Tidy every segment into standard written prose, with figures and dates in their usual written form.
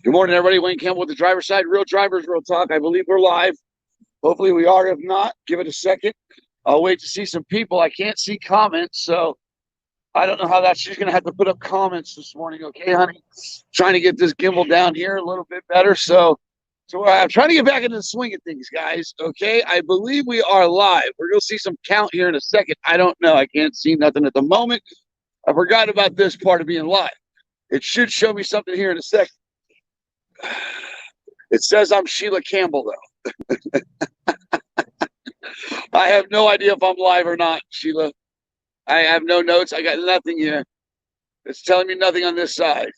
Good morning, everybody. Wayne Campbell with the driver's side. Real drivers, real talk. I believe we're live. Hopefully we are. If not, give it a second. I'll wait to see some people. I can't see comments, so I don't know how that. She's going to have to put up comments this morning. Okay, honey? Trying to get this gimbal down here a little bit better. So I'm trying to get back into the swing of things, guys. Okay, I believe we are live. We're going to see some count here in a second. I don't know. I can't see nothing at the moment. I forgot about this part of being live. It should show me something here in a second. It says I'm Sheila Campbell, though. I have no idea if I'm live or not, Sheila. I have no notes. I got nothing here. It's telling me nothing on this side.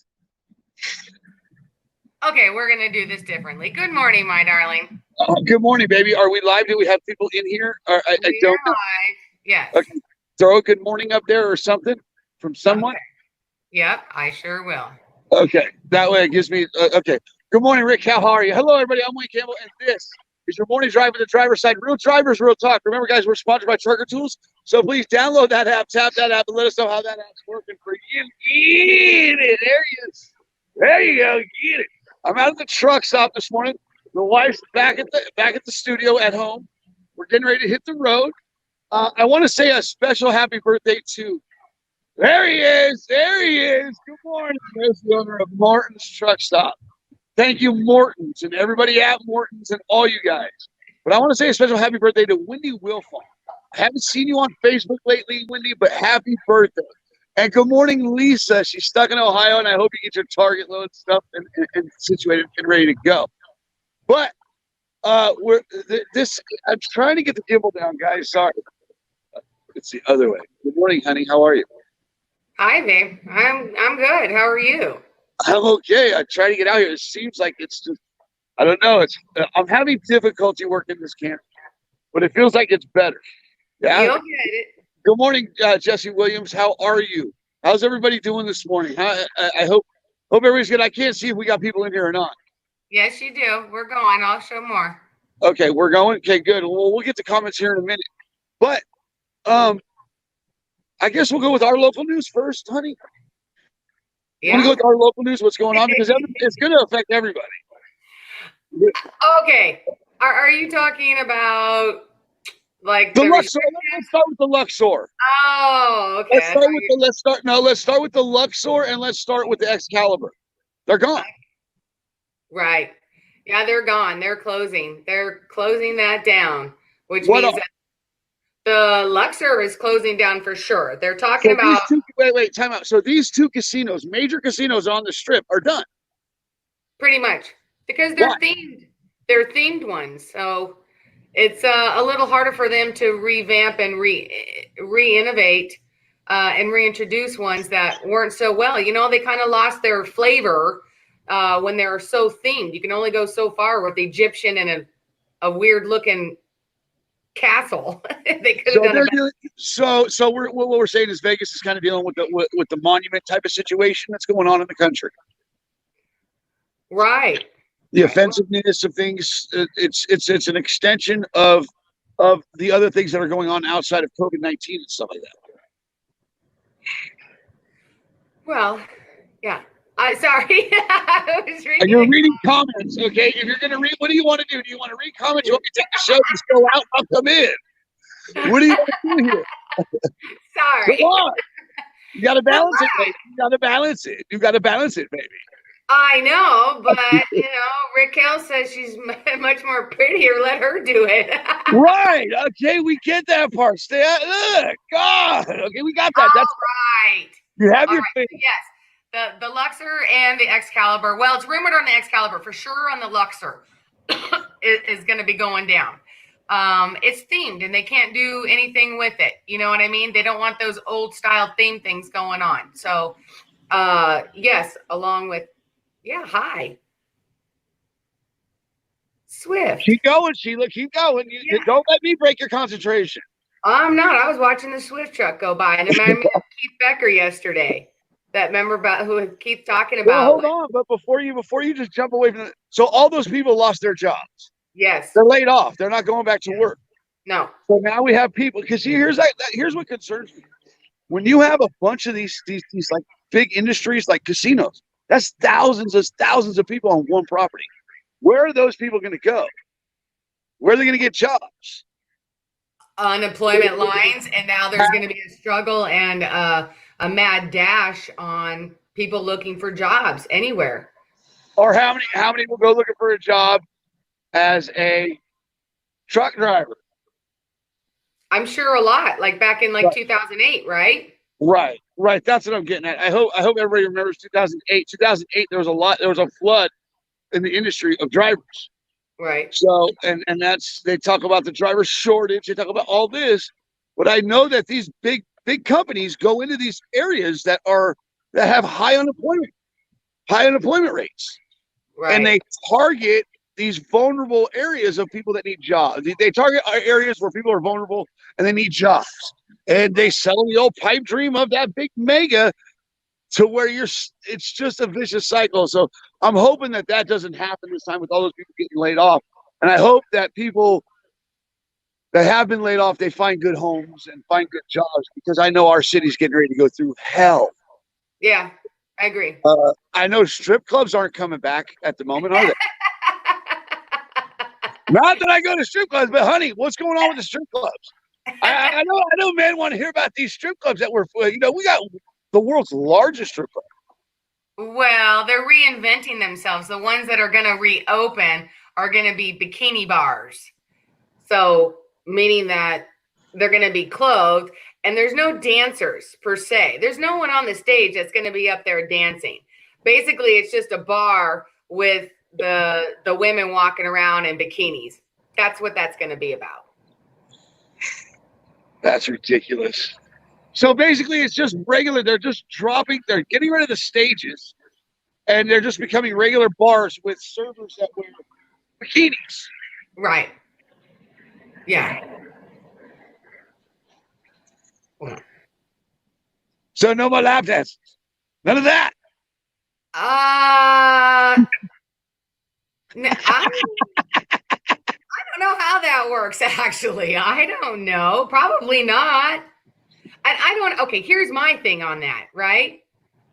Okay, we're going to do this differently. Good morning, my darling. Good morning, baby. Are we live? Do we have people in here? Or I don't know. Live. Yes. Okay. Throw a good morning up there or something from someone. Okay. Yep, I sure will. Okay. That way it gives me okay. Good morning, Rick. How are you? Hello, everybody. I'm Wayne Campbell, and this is your morning drive with the driver's side. Real drivers, real talk. Remember, guys, we're sponsored by Trucker Tools, so please download that app, tap that app, and let us know how that app's working for you. Get it. There he is. There you go. Get it. I'm out at the truck stop this morning. The wife's back at the studio at home. We're getting ready to hit the road. I want to say a special happy birthday to. There he is. There he is. Good morning. There's the owner of Morton's Truck Stop. Thank you, Morton's, and everybody at Morton's and all you guys. But I want to say a special happy birthday to Wendy Wilfong. I haven't seen you on Facebook lately, Wendy, but happy birthday. And good morning, Lisa. She's stuck in Ohio, and I hope you get your Target load stuff and situated and ready to go. But I'm trying to get the gimbal down, guys. Sorry. It's the other way. Good morning, honey. How are you? Hi, babe. I'm good. How are you? I'm okay. I try to get out here. It seems like it's just, I don't know. I'm having difficulty working this camera, but it feels like it's better. Yeah. You'll get it. Good morning, Jesse Williams. How are you? How's everybody doing this morning? I hope everybody's good. I can't see if we got people in here or not. Yes, you do. We're going. I'll show more. Okay, we're going. Okay, good. Well, we'll get to comments here in a minute. But I guess we'll go with our local news first, honey. Yeah. Want to go with our local news? What's going on? Because it's going to affect everybody. Okay. Are you talking about like the Luxor? Let's start with the Luxor. Oh, okay. Let's start with the Luxor, and let's start with the Excalibur. They're gone. Right. Yeah, they're gone. They're closing. They're closing that down, which means that the Luxor is closing down for sure. They're talking about. Wait, time out. So these two casinos, major casinos on the Strip, are done. Pretty much, because they're themed. They're themed ones, so it's a little harder for them to revamp and re-innovate and reintroduce ones that weren't so well. You know, they kind of lost their flavor when they were so themed. You can only go so far with the Egyptian and a weird-looking castle. They could have done what we're saying is Vegas is kind of dealing with the monument type of situation that's going on in the country. Right. The offensiveness of things. It's an extension of the other things that are going on outside of COVID-19 and stuff like that. Well, yeah. Sorry. I was reading. You're reading comments, okay? If you're going to read, what do you want to do? Do you want to read comments? You want me to take the show? Just go out. I'll come in. What do you want to do here? Sorry. Come on. You got to balance it, baby. You got to balance it, baby. I know, but, Raquel says she's much more prettier. Let her do it. Right. Okay, we get that part. God. Okay, we got that. That's right. You have your thing. Yes. The Luxor and the Excalibur. Well, it's rumored on the Excalibur. For sure on the Luxor is going to be going down. It's themed, and they can't do anything with it. You know what I mean? They don't want those old-style theme things going on. So, yes, along with, hi. Swift. Keep going, Sheila. Keep going. Don't let me break your concentration. I'm not. I was watching the Swift truck go by, and it reminded me of Keith Becker yesterday. That member about who Keith talking about. Well, hold on, but before you just jump away from it. So all those people lost their jobs. Yes. They're laid off. They're not going back to work. No. So now we have people, because here's what concerns me. When you have a bunch of these like big industries like casinos, That's thousands of people on one property. Where are those people going to go? Where are they going to get jobs? Unemployment lines, and now there's going to be a struggle and a mad dash on people looking for jobs anywhere. Or how many will go looking for a job as a truck driver? I'm sure a lot, like back in like 2008, right? Right. That's what I'm getting at. I hope everybody remembers 2008. 2008, there was a flood in the industry of drivers. Right. So, and that's, they talk about the driver shortage. They talk about all this, but I know that these big companies go into these areas that have high unemployment rates, right, and they target these vulnerable areas of people that need jobs. They target areas where people are vulnerable and they need jobs, and they sell the old pipe dream of that big mega to where it's just a vicious cycle. So I'm hoping that doesn't happen this time with all those people getting laid off. And I hope that people that have been laid off, they find good homes and find good jobs, because I know our city's getting ready to go through hell. Yeah, I agree. I know strip clubs aren't coming back at the moment, are they? Not that I go to strip clubs, but honey, what's going on with the strip clubs? I know men want to hear about these strip clubs that we got the world's largest strip club. Well, they're reinventing themselves. The ones that are going to reopen are going to be bikini bars. So, meaning that they're going to be clothed, and there's no dancers per se. There's no one on the stage that's going to be up there dancing. Basically, it's just a bar with the women walking around in bikinis. That's what that's going to be about. That's ridiculous. So basically, it's just regular. They're getting rid of the stages, and they're just becoming regular bars with servers that wear bikinis. Right. Yeah. So no more lap dances. None of that. No, I don't know how that works, actually. I don't know. Probably not. Okay, here's my thing on that, right?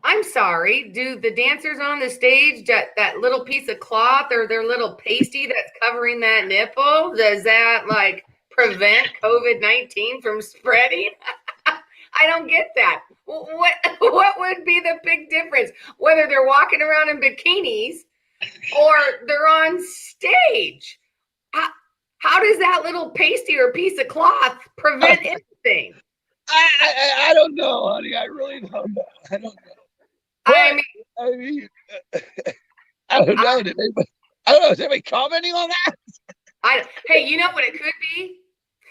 I'm sorry. Do the dancers on the stage, that little piece of cloth or their little pasty that's covering that nipple, does that like prevent COVID-19 from spreading? I don't get that. What would be the big difference? Whether they're walking around in bikinis or they're on stage? How does that little pasty or piece of cloth prevent anything? I don't know, honey. I really don't know. I don't know. I mean, I don't know. I don't know. Is anybody commenting on that? Hey, you know what it could be?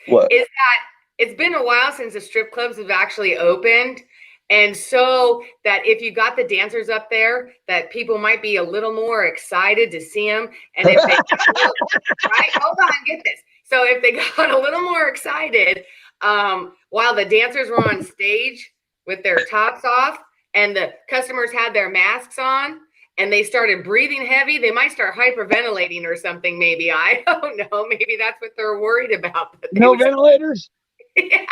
What? Is that it's been a while since the strip clubs have actually opened. And so that if you got the dancers up there, that people might be a little more excited to see them. And if they right, hold on, get this. So if they got a little more excited, while the dancers were on stage with their tops off and the customers had their masks on and they started breathing heavy, they might start hyperventilating or something. Maybe, I don't know. Maybe that's what they're worried about. No ventilators? Yeah.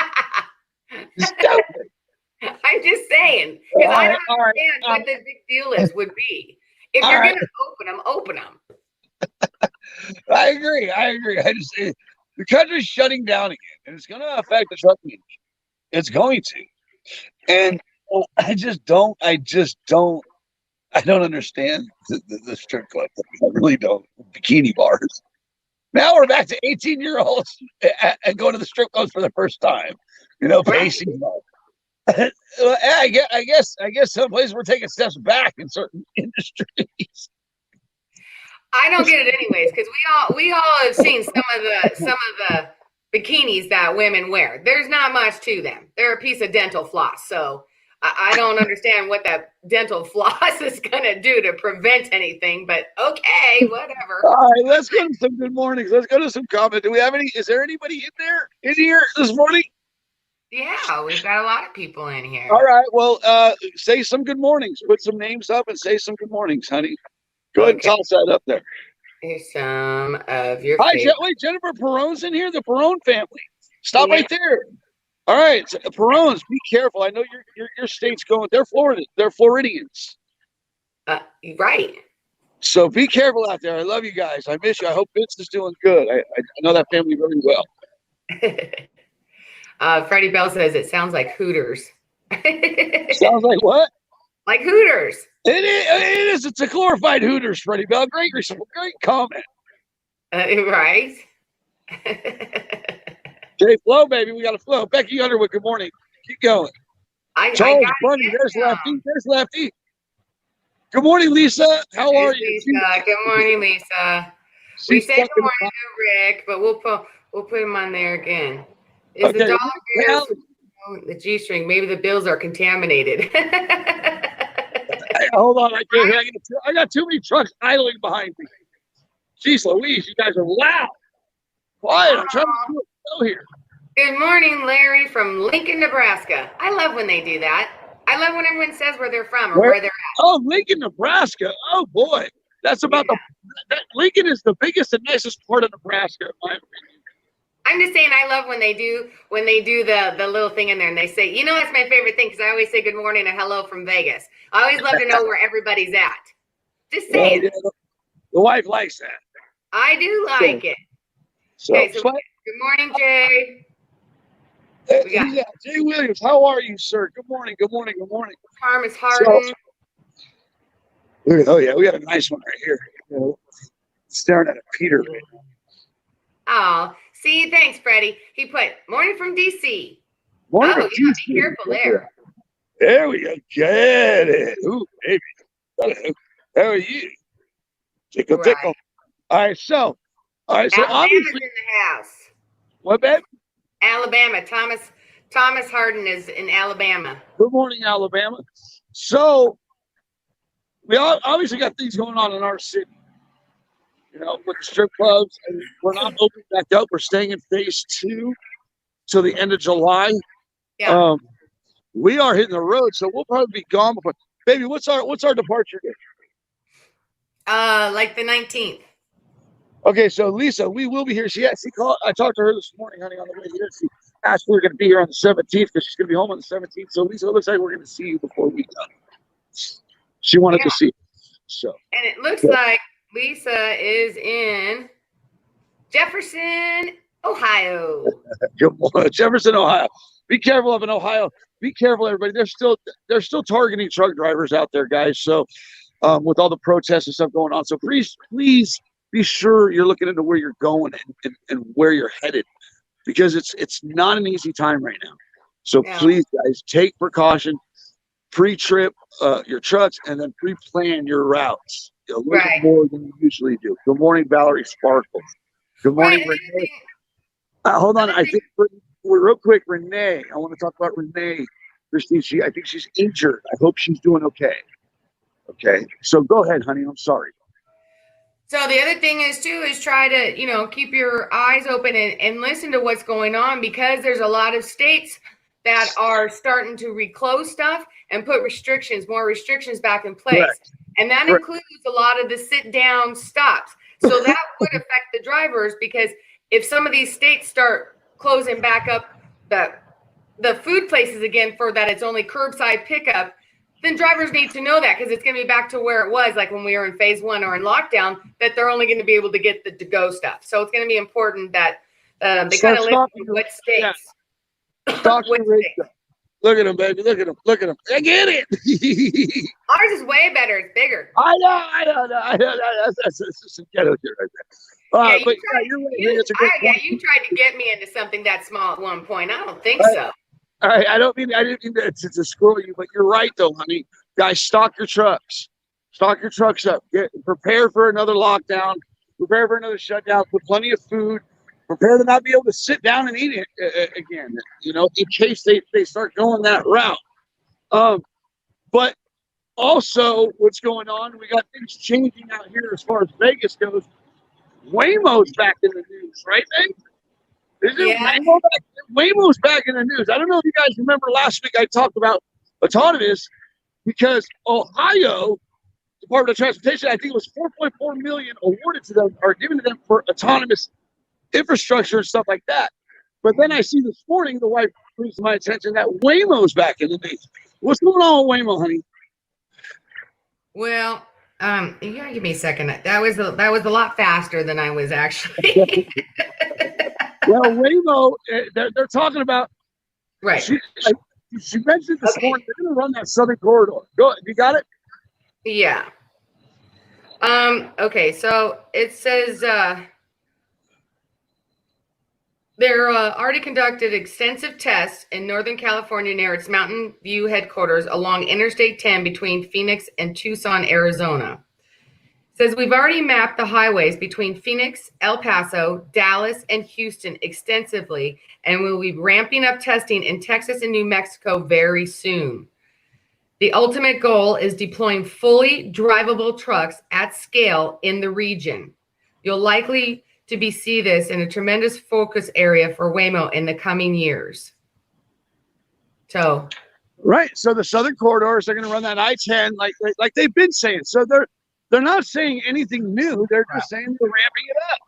I'm just saying, because I don't understand what the big deal would be. If you're going to open them. I agree. I just the country's shutting down again, and it's going to affect the trucking industry. It's going to, and I don't understand the strip club. I really don't. Bikini bars. Now we're back to 18-year-olds and going to the strip clubs for the first time. Pacing. I guess some places we're taking steps back in certain industries. I don't get it anyways, because we all have seen some of the bikinis that women wear. There's not much to them. They're a piece of dental floss. So I don't understand what that dental floss is going to do to prevent anything, but okay, whatever. All right, let's go to some good mornings. Let's go to some comment. Do we have any? Is there anybody in here this morning? Yeah, we've got a lot of people in here. All right, well, say some good mornings. Put some names up and say some good mornings, honey. Go ahead and toss that up there. Here's some of your wait, Jennifer Perrone's in here, the Perrone family. Stop right there. All right, Perrones, be careful. I know your state's going. They're Floridians. Right. So be careful out there. I love you guys. I miss you. I hope Vince is doing good. I know that family very well. Freddie Bell says it sounds like Hooters. Sounds like what? Like Hooters. It is. It's a glorified Hooters, Freddie Bell. Great comment. Right. Jay Flow, baby. We got a flow. Becky Underwood, good morning. Keep going. Charles Bunny, there's Lefty. There's Lefty. Good morning, Lisa. How are you? Lisa. Good morning, Lisa. We said good morning to Rick, but we'll put him on there again. Is the dollar bills the G-string? Maybe the bills are contaminated. Hey, hold on, I got too many trucks idling behind me. Jeez Louise, you guys are loud. Quiet, I'm trying to do a show here. Good morning, Larry from Lincoln, Nebraska. I love when they do that. I love when everyone says where they're from or where they're at. Oh, Lincoln, Nebraska. Oh boy, that's about Lincoln is the biggest and nicest part of Nebraska, in my opinion. I'm just saying, I love when they do the little thing in there and they say, you know, that's my favorite thing because I always say good morning and hello from Vegas. I always love to know where everybody's at. Just saying. Yeah, the wife likes that. I do like it. Okay, so good morning, Jay. Jay Williams, how are you, sir? Good morning, good morning, good morning. Thomas Harden. Oh, yeah, we got a nice one right here. Staring at a Peter right now. Oh, see, thanks, Freddie. He put morning from DC. Morning from DC. Be careful there. There we go. Get it. Ooh, baby. Hello. How are you? Tickle, tickle. All right, so Alabama's obviously in the house. What, babe? Alabama. Thomas Harden is in Alabama. Good morning, Alabama. So we obviously got things going on in our city. You know, with the strip clubs, and we're not opening back up. We're staying in phase 2 till the end of July. Yeah. We are hitting the road, so we'll probably be gone before. Baby, what's our departure date? Like the 19th. Okay, so Lisa, we will be here. She called. I talked to her this morning, honey, on the way here. She asked if we were going to be here on the 17th because she's going to be home on the 17th. So Lisa, it looks like we're going to see you before we come. She wanted to see you. So. And it looks like Lisa is in Jefferson, Ohio. Good morning, Jefferson, Ohio. Be careful up in Ohio. Be careful, everybody. They're still targeting truck drivers out there, guys. So with all the protests and stuff going on. So please be sure you're looking into where you're going and where you're headed, because it's not an easy time right now. So please, guys, take precaution, pre-trip your trucks, and then pre-plan your routes. A little bit more than you usually do. Good morning, Valerie Sparkles. Good morning, Renee. Hold on, I think real quick, Renee. I want to talk about Renee. Christine, I think she's injured. I hope she's doing okay. Okay, so go ahead, honey. I'm sorry. So the other thing is try to, keep your eyes open and listen to what's going on, because there's a lot of states that are starting to reclose stuff and put more restrictions back in place. Correct. And that includes a lot of the sit down stops. So that would affect the drivers, because if some of these states start closing back up the food places again for that, it's only curbside pickup, then drivers need to know that, because it's going to be back to where it was, like when we were in phase 1 or in lockdown, that they're only going to be able to get the to-go stuff. So it's going to be important that they kind of listen to what states. Look at him, baby. Look at him. Look at him. I get it. Ours is way better. It's bigger. I know. That's some ghetto shit right there. You tried to get me into something that small at one point. I don't think so. All right, I didn't mean to screw you, but you're right though, honey. Guys, stock your trucks. Stock your trucks up. Prepare for another lockdown. Prepare for another shutdown. Put plenty of food. Prepare to not be able to sit down and eat it again. In case they start going that route. But also, what's going on? We got things changing out here as far as Vegas goes. Waymo's back in the news, right, babe? Is it Waymo back? Waymo's back in the news. I don't know if you guys remember last week I talked about autonomous, because Ohio Department of Transportation, I think it was $4.4 million awarded to them or given to them for autonomous infrastructure and stuff like that. But then I see this morning, the wife brings to my attention that Waymo's back in the news. What's going on with Waymo, honey? Well, you gotta give me a second. That was a lot faster than I was actually. Well, Waymo, they're talking about. Right. She mentioned this Okay. morning they're going to run that southern corridor. Go, you got it? Yeah. Okay. So it says they're already conducted extensive tests in Northern California near its Mountain View headquarters along Interstate 10 between Phoenix and Tucson, Arizona. It says we've already mapped the highways between Phoenix, El Paso, Dallas, and Houston extensively, and we'll be ramping up testing in Texas and New Mexico very soon. The ultimate goal is deploying fully drivable trucks at scale in the region. You'll likely to see this in a tremendous focus area for Waymo in the coming years. So, right. So the southern corridors, they're going to run that I-10 like they've been saying. So they're not saying anything new. They're just saying they're ramping it up.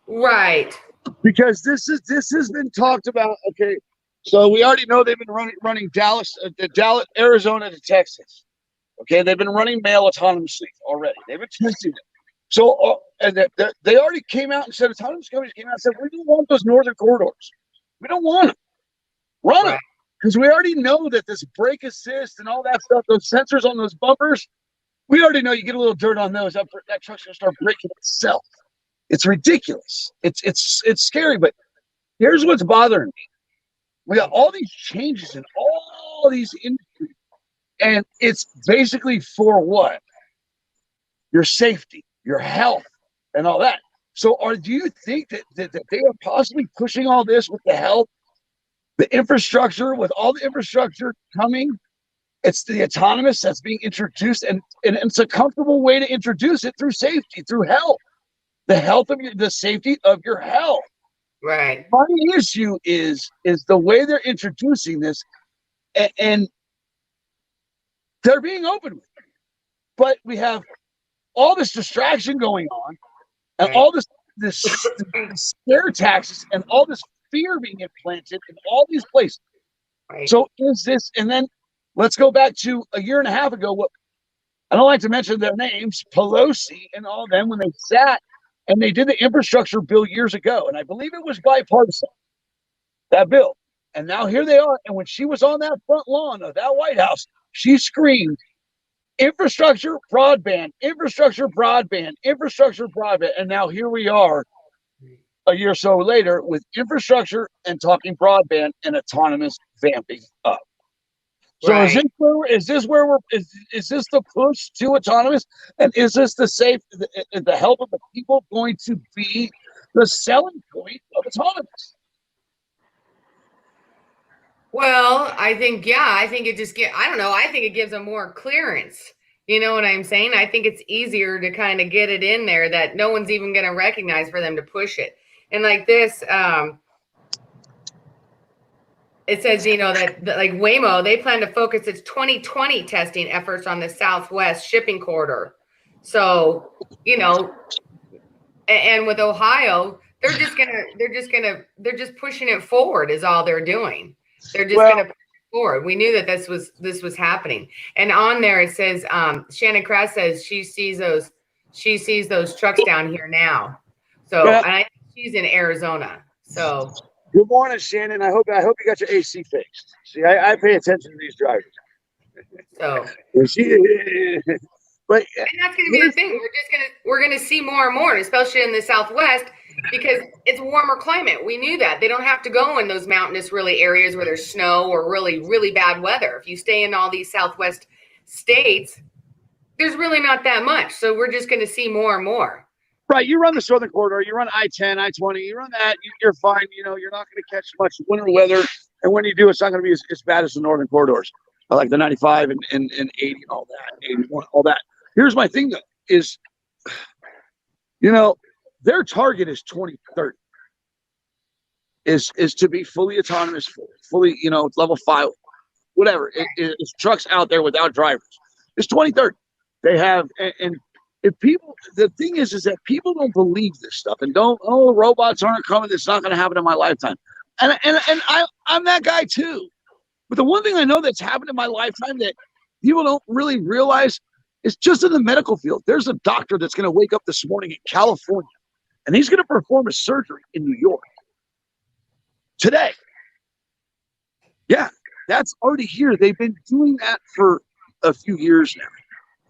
right. Because this has been talked about. Okay, so we already know they've been running Dallas, Arizona to Texas. Okay, they've been running mail autonomously already. They've been testing it. So and they already came out and said, autonomous companies came out and said, we don't want those northern corridors. We don't want them. Run them. Because we already know that this brake assist and all that stuff, those sensors on those bumpers, we already know you get a little dirt on those, that truck's going to start braking itself. It's ridiculous. It's scary, but here's what's bothering me. We got all these changes in all these industries, and it's basically for what? Your safety, your health, and all that. So do you think that they are possibly pushing all this with the health, the infrastructure, with all the infrastructure coming? It's the autonomous that's being introduced, and it's a comfortable way to introduce it through safety, through health. The health of the safety of your health. Right. My issue is the way they're introducing this, and they're being open with it. But we have all this distraction going on, and all this scare taxes, and all this fear being implanted in all these places. Right. So is this? And then let's go back to a year and a half ago. What I don't like to mention their names, Pelosi and all them, when they sat. And they did the infrastructure bill years ago, and I believe it was bipartisan, that bill. And now here they are. And when she was on that front lawn of that White House, she screamed, infrastructure, broadband, infrastructure, broadband, infrastructure, broadband. And now here we are a year or so later with infrastructure and talking broadband and autonomous vamping up. So is this the push to autonomous, and is this the help of the people going to be the selling point of autonomous? Well, I think I don't know. I think it gives them more clearance. You know what I'm saying? I think it's easier to kind of get it in there that no one's even going to recognize for them to push it. And like this, it says, that like Waymo, they plan to focus its 2020 testing efforts on the Southwest shipping corridor. So, and with Ohio, they're just pushing it forward is all they're doing. They're just going to push it forward. We knew that this was happening. And on there it says, Shannon Krause says she sees those trucks down here now. So, and I think she's in Arizona. So. Good morning, Shannon. I hope you got your AC fixed. See, I pay attention to these drivers. So, but and that's going to be the thing. We're gonna see more and more, especially in the Southwest, because it's a warmer climate. We knew that they don't have to go in those mountainous really areas where there's snow or really really bad weather. If you stay in all these Southwest states, there's really not that much. So we're just going to see more and more. Right, you run the southern corridor, you run I-10, I-20, you run that, you're fine. You're not going to catch much winter weather, and when you do, it's not going to be as bad as the northern corridors, like the 95 and 80 and all that, 81, all that. Here's my thing, though, is, their target is 2030, is to be fully autonomous, fully, level 5, whatever. It's trucks out there without drivers. It's 2030. They have, and if people, the thing is that people don't believe this stuff and robots aren't coming. It's not going to happen in my lifetime. And I'm that guy too. But the one thing I know that's happened in my lifetime that people don't really realize is just in the medical field. There's a doctor that's going to wake up this morning in California, and he's going to perform a surgery in New York today. Yeah, that's already here. They've been doing that for a few years now.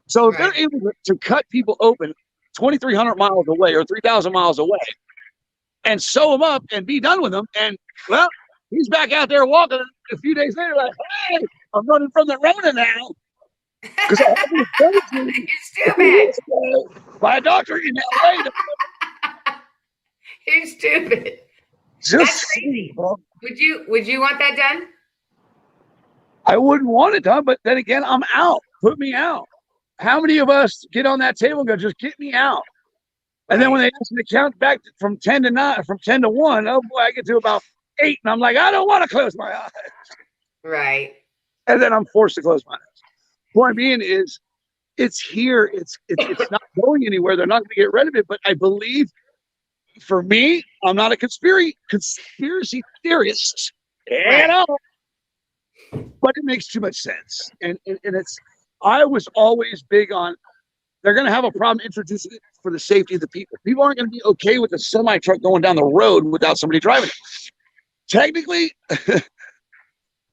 So if they're able to cut people open 2,300 miles away or 3,000 miles away and sew them up and be done with them, and, well, he's back out there walking a few days later like, hey, I'm running from the Rona now. Because I have been You're stupid. By a doctor in LA. You're stupid. Just crazy, bro. Would you want that done? I wouldn't want it done, but then again, I'm out. Put me out. How many of us get on that table and go, just get me out? And then when they ask me to count back from 10 to 9, from 10 to 1, oh boy, I get to about 8, and I'm like, I don't want to close my eyes. Right. And then I'm forced to close my eyes. Point being is, it's here. It's not going anywhere. They're not going to get rid of it. But I believe, for me, I'm not a conspiracy theorist at all. But it makes too much sense. And it's, I was always big on, they're going to have a problem introducing it for the safety of the people. People aren't going to be okay with a semi truck going down the road without somebody driving it. Technically,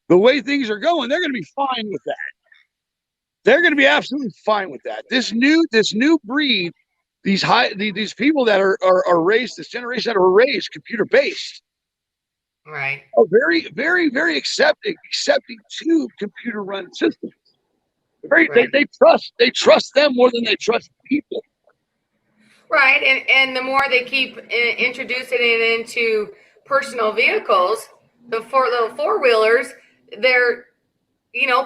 the way things are going, they're going to be fine with that. They're going to be absolutely fine with that. This new breed, these people that are raised, this generation that are raised computer based, right, are very, very, very accepting to computer run systems. They trust them more than they trust people. Right, and the more they keep introducing it into personal vehicles, the four-wheelers, they're,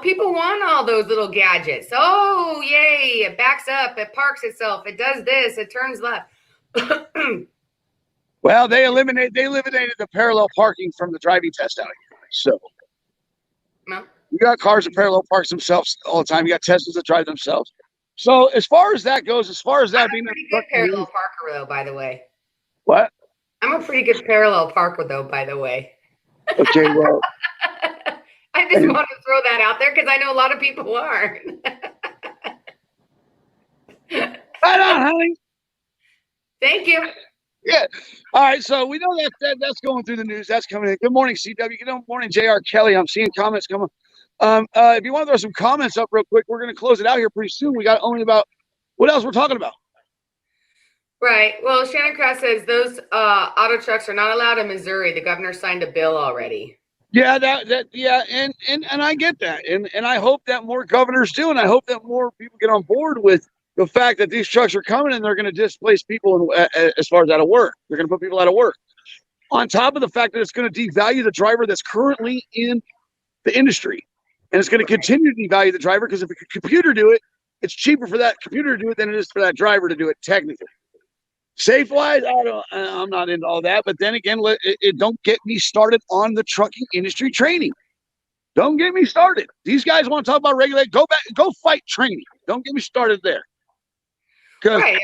people want all those little gadgets. Oh, yay, it backs up, it parks itself, it does this, it turns left. Well, they eliminated the parallel parking from the driving test out here. So you got cars that parallel park themselves all the time. You got Teslas that drive themselves. So as far as that goes, as far as that being a pretty good parallel parker, though, by the way. What? I'm a pretty good parallel parker, though, by the way. Okay, well. I just want to throw that out there because I know a lot of people aren't. Right on, honey. Thank you. Yeah. All right. So we know that's going through the news. That's coming in. Good morning, CW. Good morning, JR Kelly. I'm seeing comments coming. If you want to throw some comments up real quick, we're going to close it out here pretty soon. We got only about what else we're talking about. Right. Well, Shannon Cross says those auto trucks are not allowed in Missouri. The governor signed a bill already. Yeah, and I get that, and I hope that more governors do, and I hope that more people get on board with the fact that these trucks are coming and they're going to displace people as far as out of work. They're going to put people out of work. On top of the fact that it's going to devalue the driver that's currently in the industry, and it's going to continue to devalue the driver because if a computer do it, it's cheaper for that computer to do it than it is for that driver to do it. Technically, safe wise, I'm not into all that. But then again, it don't get me started on the trucking industry training. Don't get me started. These guys want to talk about regulate. Go fight training. Don't get me started there. Right.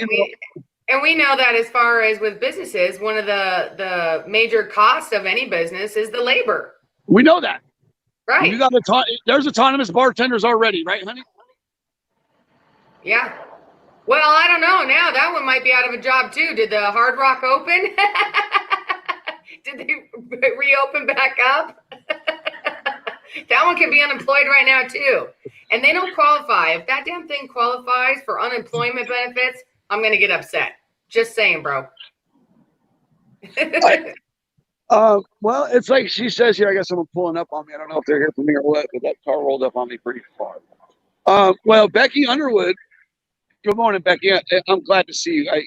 And we know that as far as with businesses, one of the major costs of any business is the labor. We know that. Right. You got there's autonomous bartenders already, right, honey? Yeah. Well, I don't know. Now that one might be out of a job too. Did the Hard Rock open? Did they reopen back up? That one can be unemployed right now too. And they don't qualify. If that damn thing qualifies for unemployment benefits, I'm going to get upset. Just saying, bro. Well, it's like she says here, I guess someone pulling up on me. I don't know if they're here for me or what, but that car rolled up on me pretty far. Well, Becky Underwood. Good morning, Becky. I'm glad to see you. I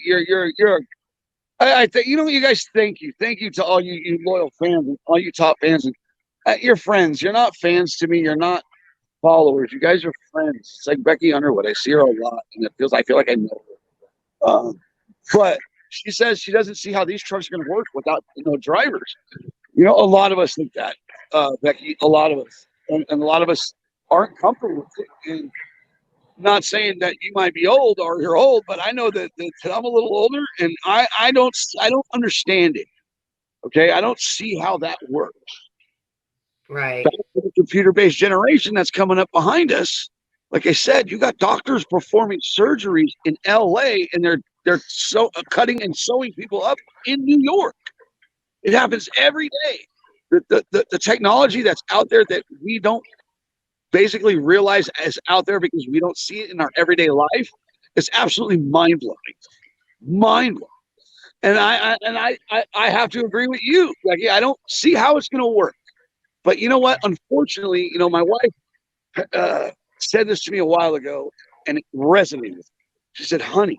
think, you guys, thank you to all you loyal fans and all you top fans and you're friends. You're not fans to me. You're not followers. You guys are friends. It's like Becky Underwood. I see her a lot, and I feel like I know her. But she says she doesn't see how these trucks are going to work without drivers. A lot of us think that, Becky. A lot of us, and a lot of us aren't comfortable with it. And not saying that you might be old or you're old, but I know that I'm a little older, and I don't understand it. Okay, I don't see how that works. Right. The computer-based generation that's coming up behind us, Like I said, you got doctors performing surgeries in LA, and they're so cutting and sewing people up in New York. It happens every day. The technology that's out there that we don't basically realize is out there because we don't see it in our everyday life is absolutely mind blowing. Mind blowing. And I have to agree with you. Like, yeah, I don't see how it's going to work. But you know what? Unfortunately, my wife said this to me a while ago, and it resonated with me. She said, "Honey,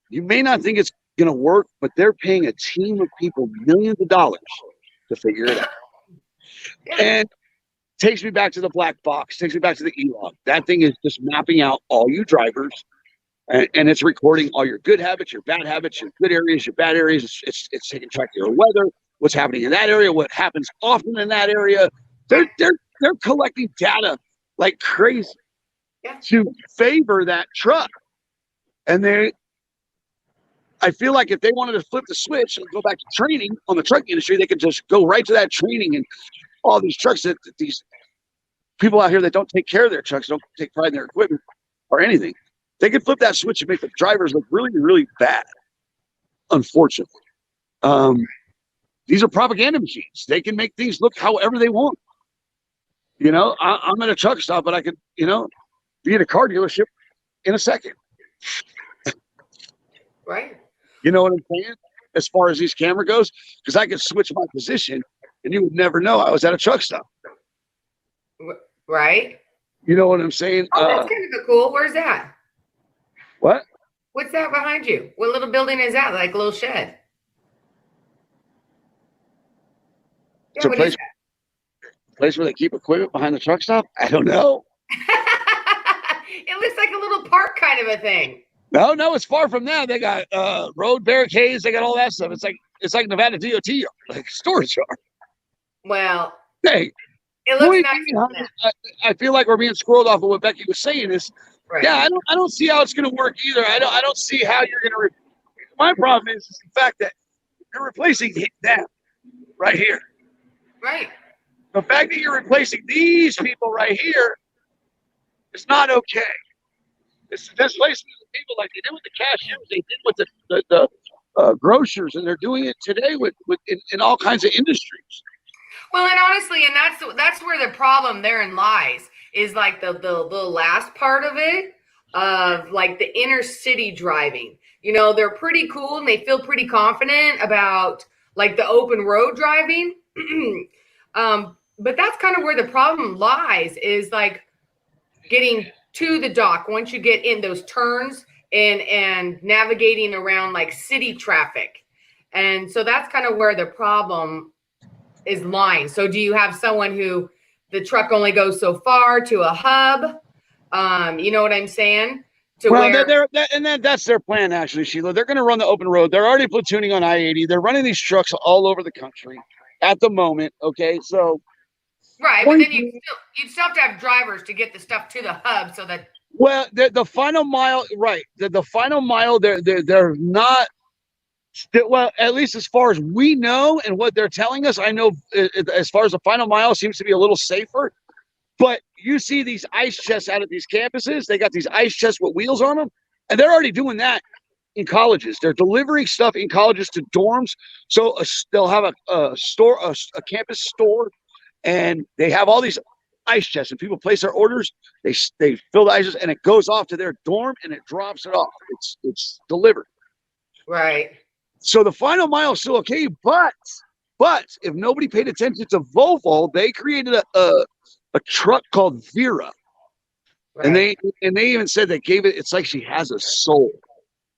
you may not think it's going to work, but they're paying a team of people millions of dollars to figure it out." Yeah. And takes me back to the black box, takes me back to the e-log. That thing is just mapping out all you drivers, and it's recording all your good habits, your bad habits, your good areas, your bad areas. It's taking track of your weather, what's happening in that area, what happens often in that area. They're collecting data like crazy to favor that truck. And I feel like if they wanted to flip the switch and go back to training on the truck industry, they could just go right to that training, and all these trucks that these people out here that don't take care of their trucks, don't take pride in their equipment or anything, they could flip that switch and make the drivers look really, really bad. Unfortunately, these are propaganda machines. They can make things look however they want. I'm at a truck stop, but I could, be at a car dealership in a second. Right. You know what I'm saying? As far as these camera goes, because I could switch my position and you would never know I was at a truck stop. Right. You know what I'm saying? Oh, that's kind of cool. Where's that? What? What's that behind you? What little building is that? Like a little shed? Yeah, It's a place where they keep equipment behind the truck stop? I don't know. It looks like a little park kind of a thing. No, it's far from that. They got road barricades. They got all that stuff. It's like Nevada DOT, like storage yard. Well, hey, it looks nice. I feel like we're being squirreled off of what Becky was saying. Is right. Yeah, I don't see how it's going to work either. I don't see how you're going to. My problem is the fact that you're replacing them right here. Right. The fact that you're replacing these people right here is not okay. It's displacing the people like they did with the cashiers, they did with the grocers, and they're doing it today with in all kinds of industries. Well, and honestly, and that's where the problem therein lies, is like the last part of it, of like the inner city driving. They're pretty cool and they feel pretty confident about like the open road driving. But that's kind of where the problem lies, is like getting to the dock once you get in those turns and navigating around like city traffic. And so that's kind of where the problem is lying. So do you have someone who the truck only goes so far to a hub? You know what I'm saying? That's their plan, actually, Sheila. They're going to run the open road. They're already platooning on I-80. They're running these trucks all over the country at the moment. Okay, so right, but then you'd still have to have drivers to get the stuff to the hub, so that. Well, the final mile, right? The final mile, they're not. Well, at least as far as we know and what they're telling us, I know as far as the final mile seems to be a little safer. But you see these ice chests out at these campuses. They got these ice chests with wheels on them, and they're already doing that in colleges. They're delivering stuff in colleges to dorms. So they'll have a store, a campus store, and they have all these ice chests, and people place their orders. They fill the ices, and it goes off to their dorm, and it drops it off. It's delivered. Right. So the final mile is still okay, but if nobody paid attention to Volvo, they created a truck called Vera, right. and they even said they gave it. It's like she has a soul,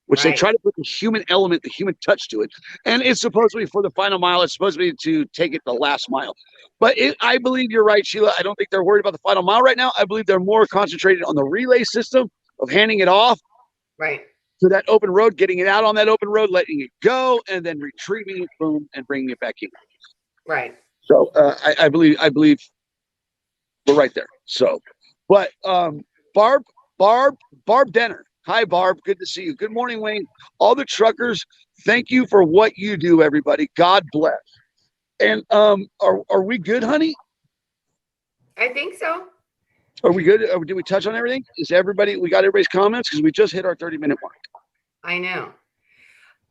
which right. They try to put the human element, the human touch to it, and it's supposed to be for the final mile. It's supposed to be to take it the last mile. But I believe you're right, Sheila. I don't think they're worried about the final mile right now. I believe they're more concentrated on the relay system of handing it off. Right. To that open road, getting it out on that open road, letting it go, and then retrieving it, boom, and bringing it back in. Right. So I believe we're right there. So, but Barb Denner. Hi, Barb. Good to see you. Good morning, Wayne. All the truckers, thank you for what you do, everybody. God bless. And are we good, honey? I think so. Are we good? Did we touch on everything? Is everybody? We got everybody's comments because we just hit our 30-minute mark. I know.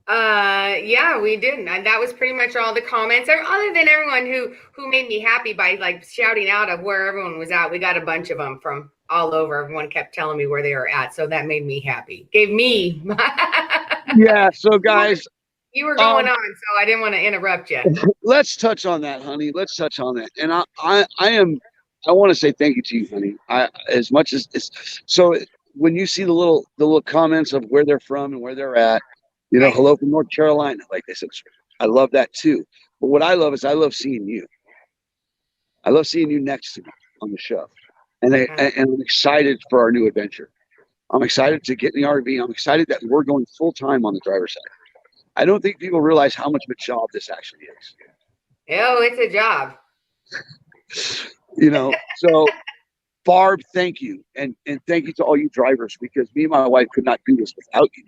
Yeah, we didn't. And that was pretty much all the comments. Other than everyone who made me happy by like shouting out of where everyone was at. We got a bunch of them from all over. Everyone kept telling me where they were at, so that made me happy. Gave me. Yeah. So guys, you were going on, so I didn't want to interrupt you. Let's touch on that, honey. Let's touch on that. And I want to say thank you to you, honey. As much as it's so when you see the little comments of where they're from and where they're at, Right. hello from North Carolina. Like I said, I love that too. But what I love is I love seeing you. I love seeing you next to me on the show. And I'm excited for our new adventure. I'm excited to get in the RV. I'm excited that we're going full time on the driver's side. I don't think people realize how much of a job this actually is. Oh, it's a job. So Barb, thank you. And thank you to all you drivers, because me and my wife could not do this without you.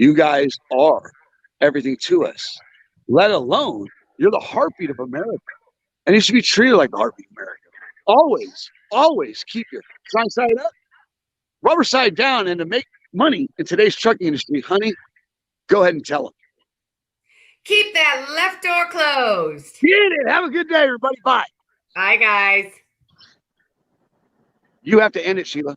You guys are everything to us, let alone you're the heartbeat of America. And you should be treated like the heartbeat of America. Always, always keep your sign side up, rubber side down. And to make money in today's trucking industry, honey, go ahead and tell them. Keep that left door closed. Get it. Have a good day, everybody. Bye. Bye, guys. You have to end it, Sheila.